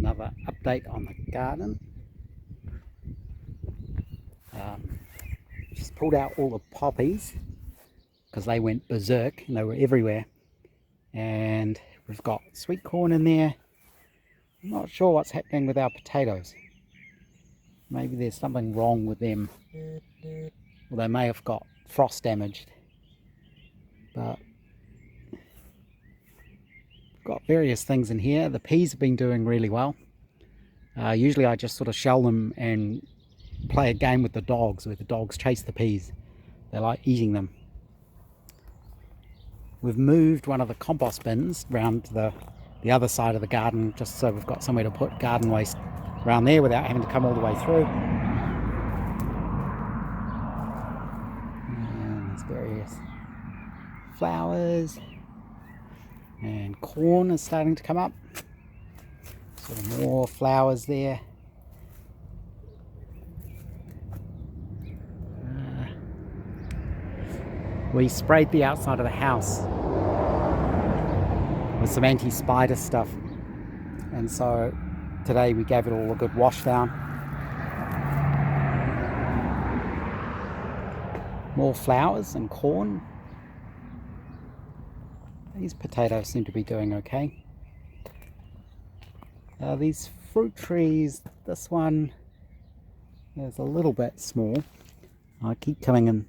another update on the garden. Just pulled out all the poppies because they went berserk and they were everywhere. And we've got sweet corn in there. I'm not sure what's happening with our potatoes. Maybe there's something wrong with them. Well, they may have got frost damaged. But we've got various things in here. The peas have been doing really well. Usually I just sort of shell them and play a game with the dogs, where the dogs chase the peas. They like eating them. We've moved one of the compost bins round to the other side of the garden, just so we've got somewhere to put garden waste around there without having to come all the way through. And there's various flowers, and corn is starting to come up. Sort of more flowers there. We sprayed the outside of the house with some anti-spider stuff, and so today we gave it all a good wash down. More flowers and corn. These potatoes seem to be doing okay. These fruit trees, this one is a little bit small. I keep coming and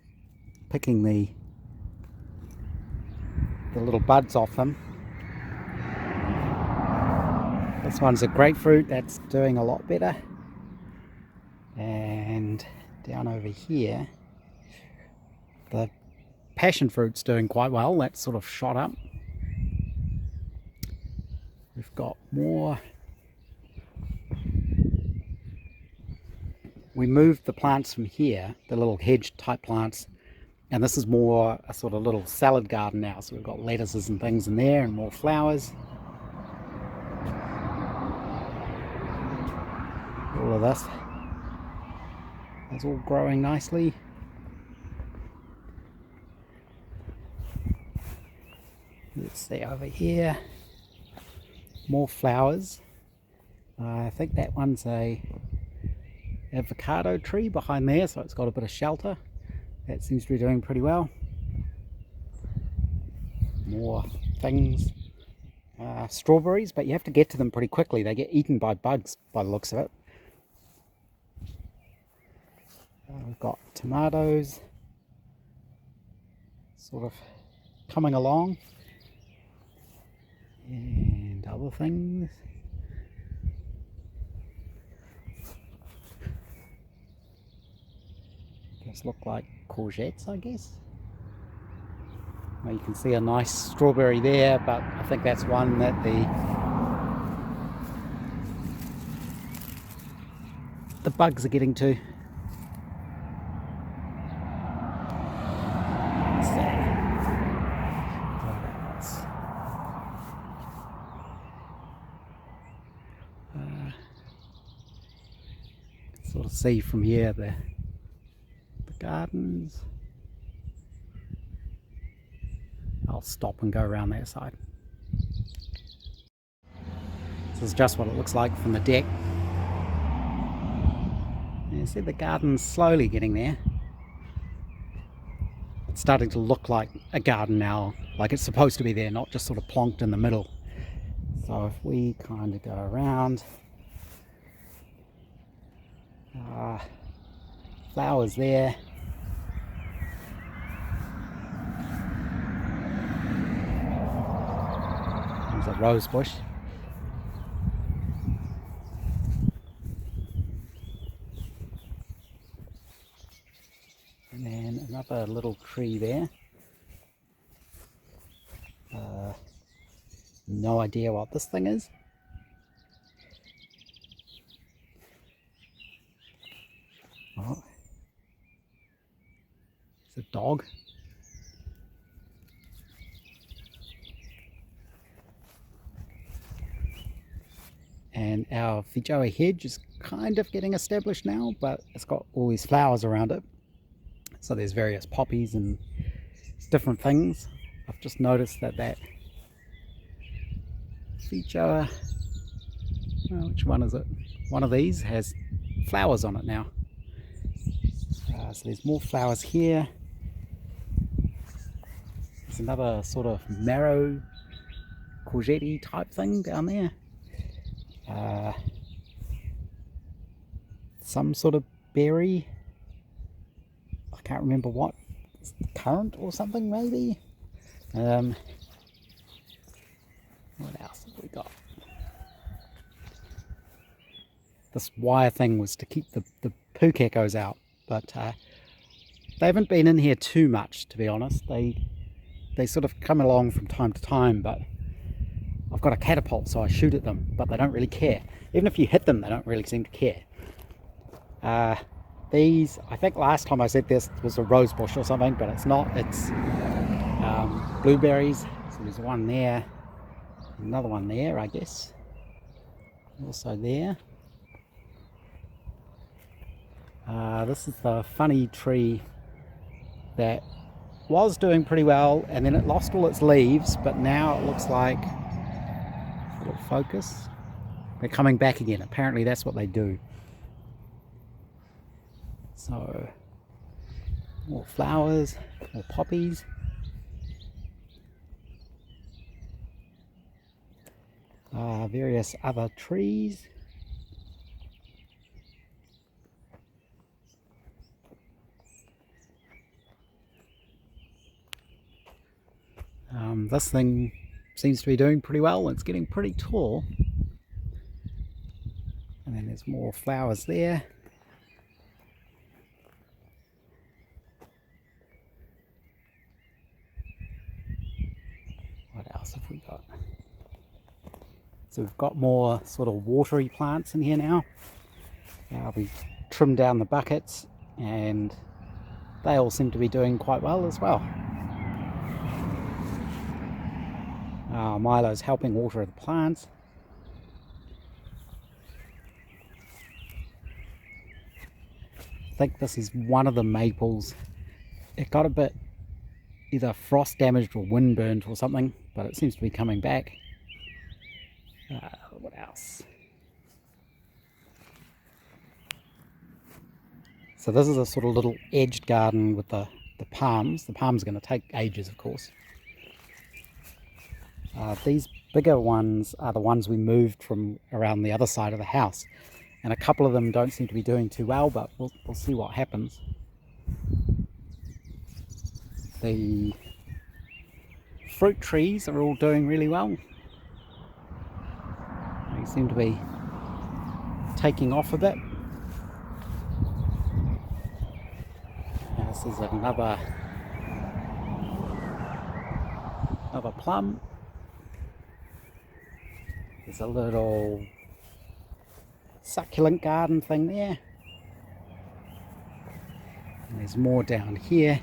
picking the little buds off them. This one's a grapefruit, that's doing a lot better. And down over here, the passion fruit's doing quite well. That's sort of shot up. We've got more. We moved the plants from here, the little hedge type plants, and this is more a sort of little salad garden now. So we've got lettuces and things in there and more flowers. All of this is all growing nicely. Let's see over here. More flowers. I think that one's a avocado tree behind there, so it's got a bit of shelter. That seems to be doing pretty well. More things. Strawberries, but you have to get to them pretty quickly. They get eaten by bugs by the looks of it. We've got tomatoes sort of coming along, and other things. Those look like courgettes, I guess. Well, you can see a nice strawberry there, but I think that's one that the bugs are getting to. Sort of see from here the gardens. I'll stop and go around that side. This is just what it looks like from the deck. You see the garden's slowly getting there. It's starting to look like a garden now, like it's supposed to be there, not just sort of plonked in the middle. So if we kind of go around, flowers there. There's a rose bush. And then another little tree there. No idea what this thing is. Oh, it's a dog. And our Fijoa hedge is kind of getting established now, but it's got all these flowers around it. So there's various poppies and different things. I've just noticed that Fijoa Which one is it? One of these has flowers on it now. So there's more flowers here. There's another sort of marrow courgette type thing down there. Some sort of berry. I can't remember what. Currant or something maybe. What else have we got? This wire thing was to keep the poo geckos out, but they haven't been in here too much, to be honest. They sort of come along from time to time, but I've got a catapult, so I shoot at them, but they don't really care. Even if you hit them, they don't really seem to care. These, I think last time I said this was a rose bush or something, but it's not. It's blueberries. So there's one there, another one there, I guess. Also there. This is the funny tree that was doing pretty well, and then it lost all its leaves, but now it looks like, it'll focus, they're coming back again. Apparently that's what they do. So more flowers, more poppies. Various other trees. This thing seems to be doing pretty well. It's getting pretty tall. And then there's more flowers there. What else have we got? So we've got more sort of watery plants in here now. We've trimmed down the buckets and they all seem to be doing quite well as well. Milo's helping water the plants. I think this is one of the maples. It got a bit either frost damaged or wind burnt or something, but it seems to be coming back. What else? So this is a sort of little edged garden with the palms. The palms are going to take ages, of course. These bigger ones are the ones we moved from around the other side of the house, and a couple of them don't seem to be doing too well, but we'll see what happens. The fruit trees are all doing really well. They seem to be taking off a bit. This is another plum. There's a little succulent garden thing there. And there's more down here.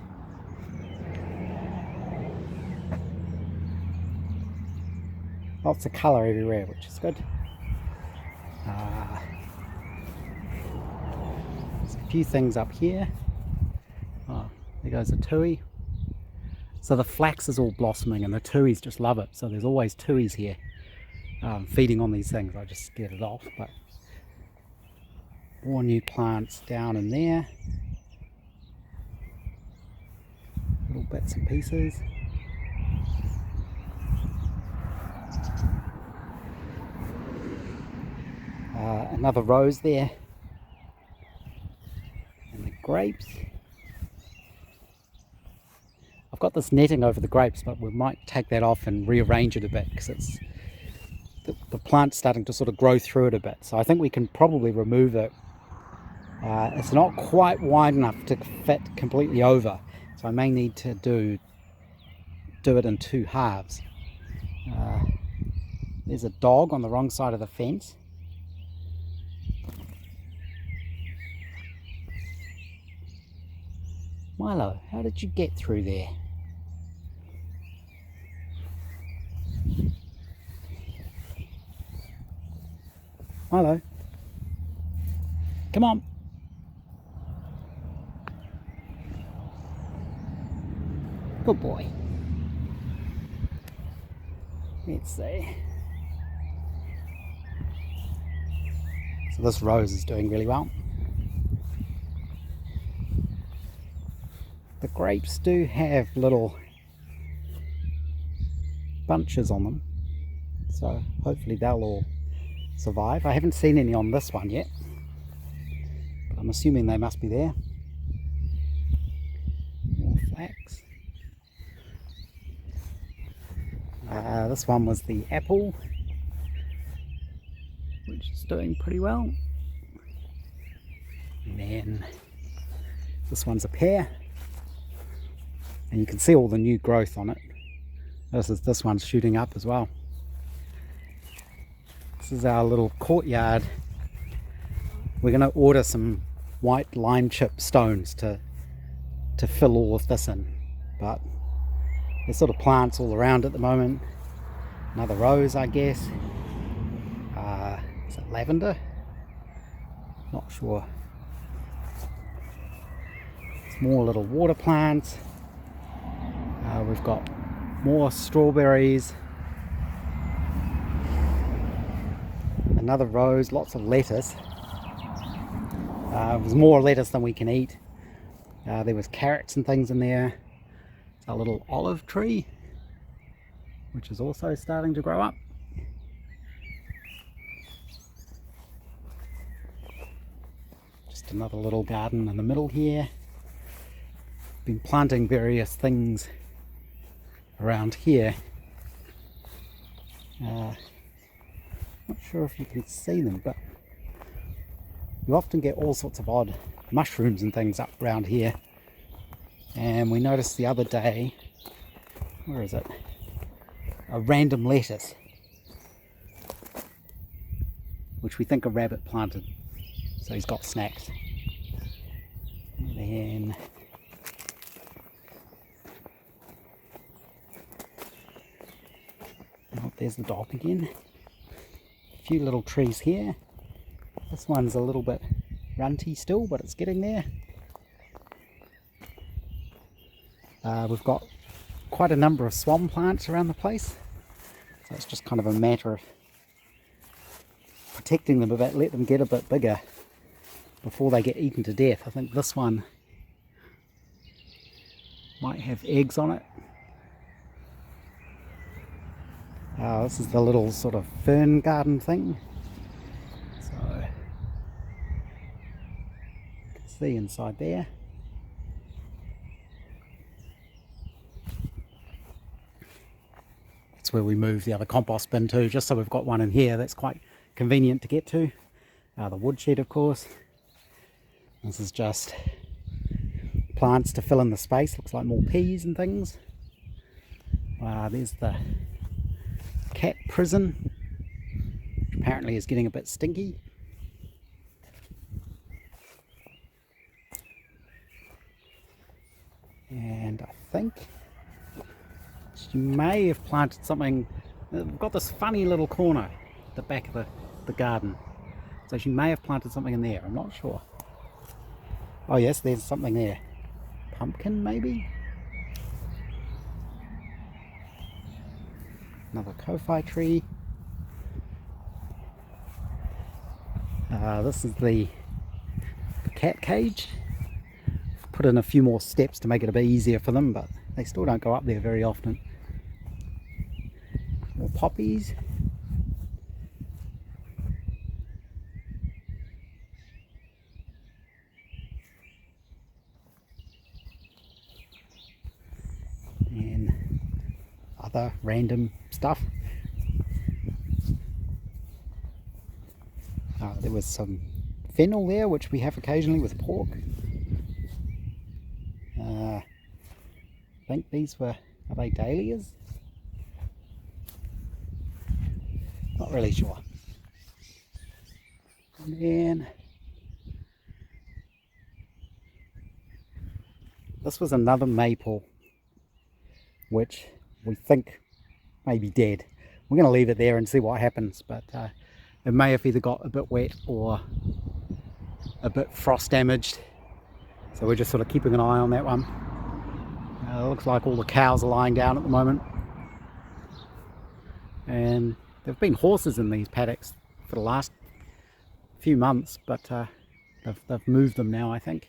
Lots of colour everywhere, which is good. There's a few things up here. Oh, there goes a tui. So the flax is all blossoming and the tuis just love it. So there's always tuis here feeding on these things. I just scared it off, but more new plants down in there. Little bits and pieces. Another rose there. And the grapes. I've got this netting over the grapes, but we might take that off and rearrange it a bit because it's the plant's starting to sort of grow through it a bit. So I think we can probably remove it. It's not quite wide enough to fit completely over, so I may need to do it in two halves. There's a dog on the wrong side of the fence. Milo, how did you get through there? Milo, come on. Good boy. Let's see. So this rose is doing really well. The grapes do have little bunches on them, so hopefully they'll all survive. I haven't seen any on this one yet, but I'm assuming they must be there. More flax. This one was the apple, which is doing pretty well. And then this one's a pear, and you can see all the new growth on it. This one's shooting up as well. This is our little courtyard. We're going to order some white lime chip stones to fill all of this in, but there's sort of plants all around at the moment. Another rose, I guess. Is it lavender? Not sure. More little water plants. We've got more strawberries. Another rose, lots of lettuce. There's more lettuce than we can eat. There was carrots and things in there. It's a little olive tree, which is also starting to grow up. Just another little garden in the middle here. Been planting various things around here. Not sure if you can see them, but you often get all sorts of odd mushrooms and things up around here. And we noticed the other day, where is it? A random lettuce, which we think a rabbit planted, so he's got snacks. And then oh, there's the dog again. A few little trees here. This one's a little bit runty still, but it's getting there. We've got quite a number of swan plants around the place, so it's just kind of a matter of protecting them a bit, let them get a bit bigger before they get eaten to death. I think this one might have eggs on it. This is the little sort of fern garden thing, so you can see inside there. That's where we move the other compost bin to, just so we've got one in here that's quite convenient to get to. The woodshed, of course. This is just plants to fill in the space. Looks like more peas and things. There's the cat prison, which apparently is getting a bit stinky. And I think she may have planted something. We've got this funny little corner at the back of the garden, so she may have planted something in there. I'm not sure. Oh yes, there's something there. Pumpkin maybe? Another ko-fi tree. This is the cat cage. Put in a few more steps to make it a bit easier for them, but they still don't go up there very often. More poppies. And other random stuff. There was some fennel there, which we have occasionally with pork. I think these were, are they dahlias? Not really sure. And then this was another maple, which we think may be dead. We're going to leave it there and see what happens, but it may have either got a bit wet or a bit frost damaged, so we're just sort of keeping an eye on that one. It looks like all the cows are lying down at the moment, and there have been horses in these paddocks for the last few months, but they've moved them now, I think.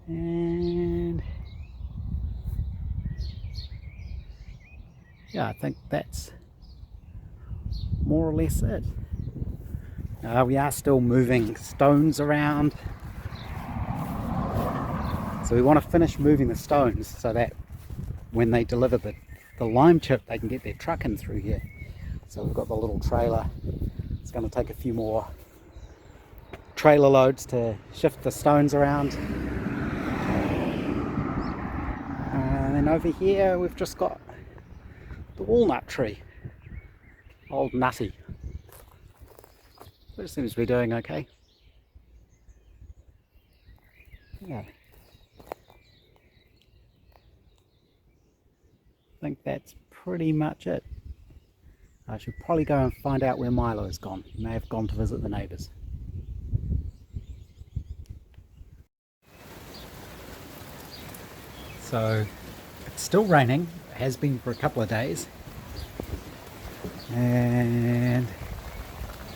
And yeah, I think that's more or less it. We are still moving stones around, so we want to finish moving the stones so that when they deliver the lime chip, they can get their truck in through here. So we've got the little trailer. It's going to take a few more trailer loads to shift the stones around. And then over here we've just got the walnut tree, old nutty, which seems to be doing okay. Yeah, I think that's pretty much it. I should probably go and find out where Milo has gone. He may have gone to visit the neighbours. So it's still raining. It has been for a couple of days, and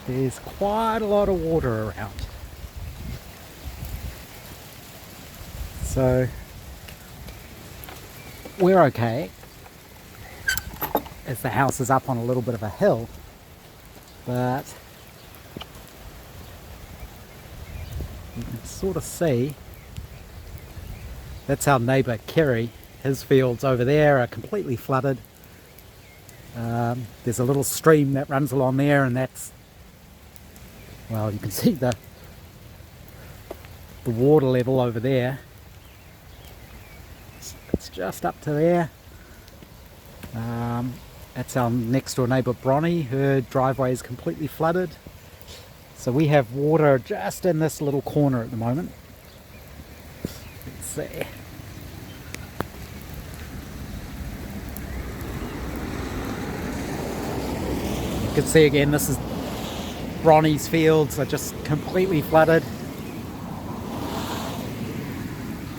there's quite a lot of water around. So we're okay, as the house is up on a little bit of a hill, but you can sort of see that's our neighbour Kerry. His fields over there are completely flooded. There's a little stream that runs along there, and that's, well, you can see the water level over there. It's just up to there. That's our next door neighbour Bronnie. Her driveway is completely flooded. So we have water just in this little corner at the moment. Let's see. You can see again, this is Bronnie's fields are just completely flooded.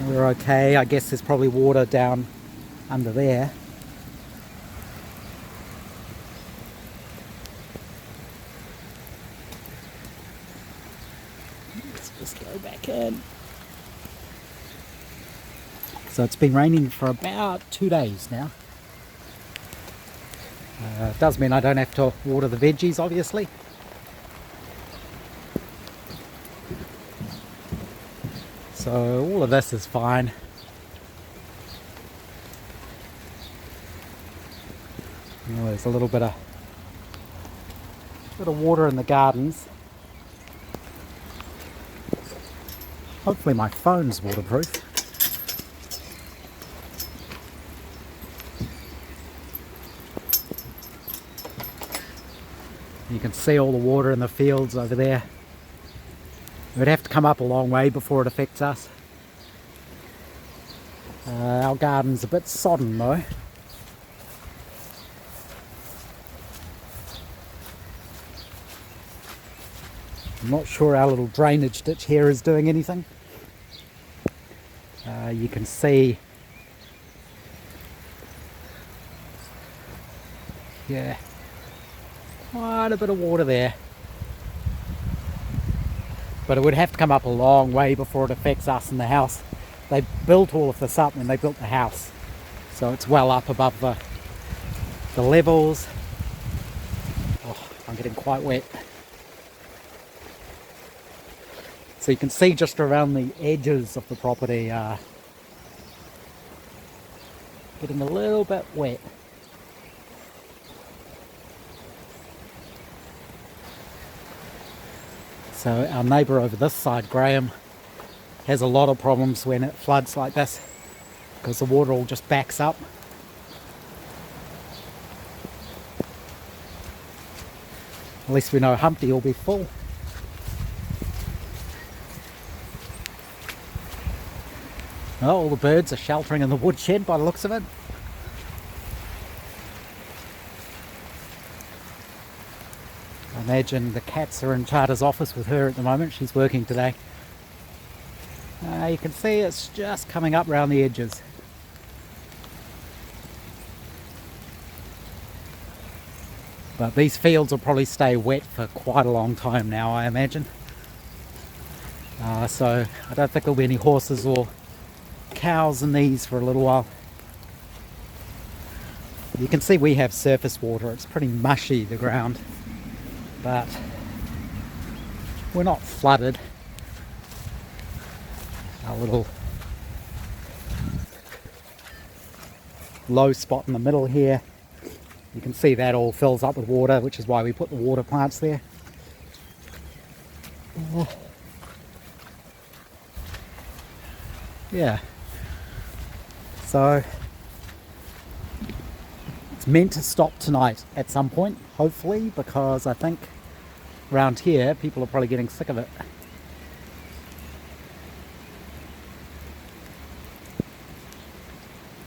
We're okay. I guess there's probably water down under there. Let's just go back in. So it's been raining for about 2 days now. It does mean I don't have to water the veggies, obviously. So all of this is fine. Oh, there's a little bit of water in the gardens. Hopefully my phone's waterproof. You can see all the water in the fields over there. It would have to come up a long way before it affects us. Our garden's a bit sodden though. I'm not sure our little drainage ditch here is doing anything. You can see, yeah, quite a bit of water there. But it would have to come up a long way before it affects us in the house. They built all of this up when they built the house, so it's well up above the levels. Oh, I'm getting quite wet. So you can see just around the edges of the property getting a little bit wet. So our neighbour over this side, Graham, has a lot of problems when it floods like this because the water all just backs up. At least we know Humpty will be full. Oh, all the birds are sheltering in the woodshed by the looks of it. I imagine the cats are in Charter's office with her at the moment. She's working today. You can see it's just coming up around the edges. But these fields will probably stay wet for quite a long time now, I imagine. So I don't think there'll be any horses or cows in these for a little while. You can see we have surface water. It's pretty mushy, the ground, but we're not flooded. Our little low spot in the middle here, you can see that all fills up with water, which is why we put the water plants there. Yeah, so it's meant to stop tonight at some point, hopefully, because I think around here people are probably getting sick of it.